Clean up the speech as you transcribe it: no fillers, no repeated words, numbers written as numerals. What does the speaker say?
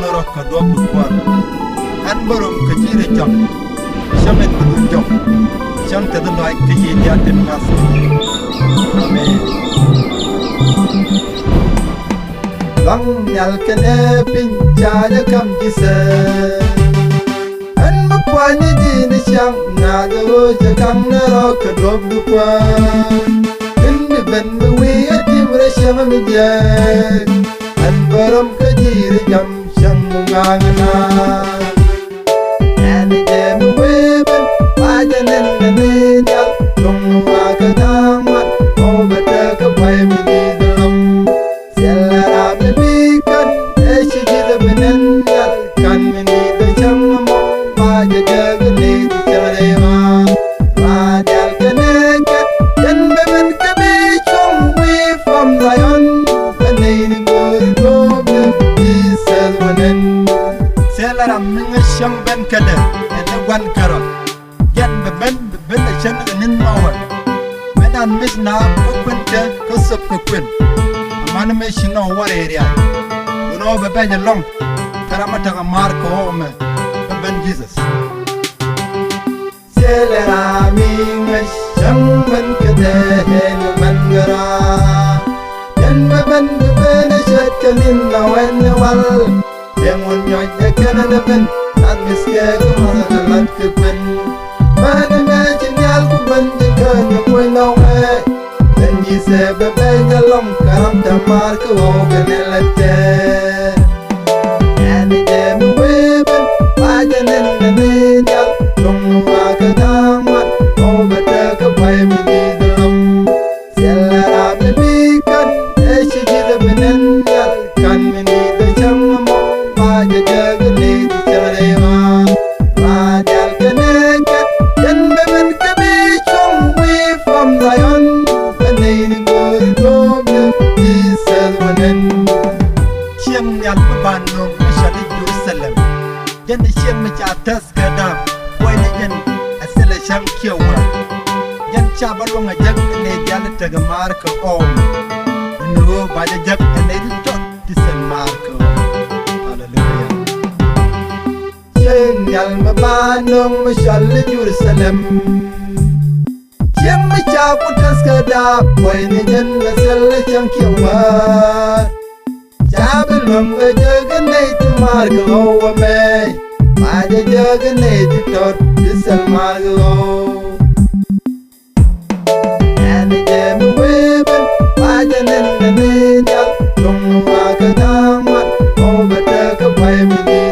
noro ka do bukwar an borom ka jire jam shamet bu jom sham ta do ay ka ji ya te nas amen lang nyal kene pin cha ya kam ji se an ma kwa ni ji ni shang na do ja kam noro ka do bukwar in mi ben mi wi ti re sham mi je an borom ka jire jam shang ngana ani je mi weben pa janen ne dal tong ma ka dang mat o ba ta ka pai mi ni dalam sella ra mi kan e shi ji da benen yal kan mi ni da cham mo pa ja ja ni cha re ma pa dal ka ne ka jan be men ka bi chong we from Zion ni Selaram minga shang ben kada ene wan karo gen be ben shan nin mawan medan mis na ko kwente ko sop ko kwen amana me shino war area uno be ben long karamata ga marko me ben Jesus Selaram minga shang ben kada ene man gara gen be ben shat kanin na wen wal Yang nyoj de kana de ben an miske ko mana lat ke ben mana me jinyal ku ben de kana ko no e den yi se be be galom karam ta mar ko gane latte ani de mu we ben pa janen ne dal dong ma ka dang mat o ba ta ka pai mi ni dalam sella ra be mi kan e shi ji de benen yal kan mi ni de cham mo ja ja ni cha re ma pa dal kene ka jan be men ka bi chong we from Zion ni go go Jesus wanen chiang nyal ban no shali Jerusalem jan chiang ma cha tas ka da boy ni jan asala sham kiwa jan cha balwa jag ne jal ta ga mar ka om no ba ja ne tot disen mar ka Yal ma banong ma shal Jerusalem Chiem ma cha ku tas ka da boy ni jan ma sel chang kiwa Cha belum ga jaga nei tu mar go wa me ma jaga nei tu tot disal mar go Ani je mu weben ma janen ne dal tong ma ka dang mat o ba ta ka pai mi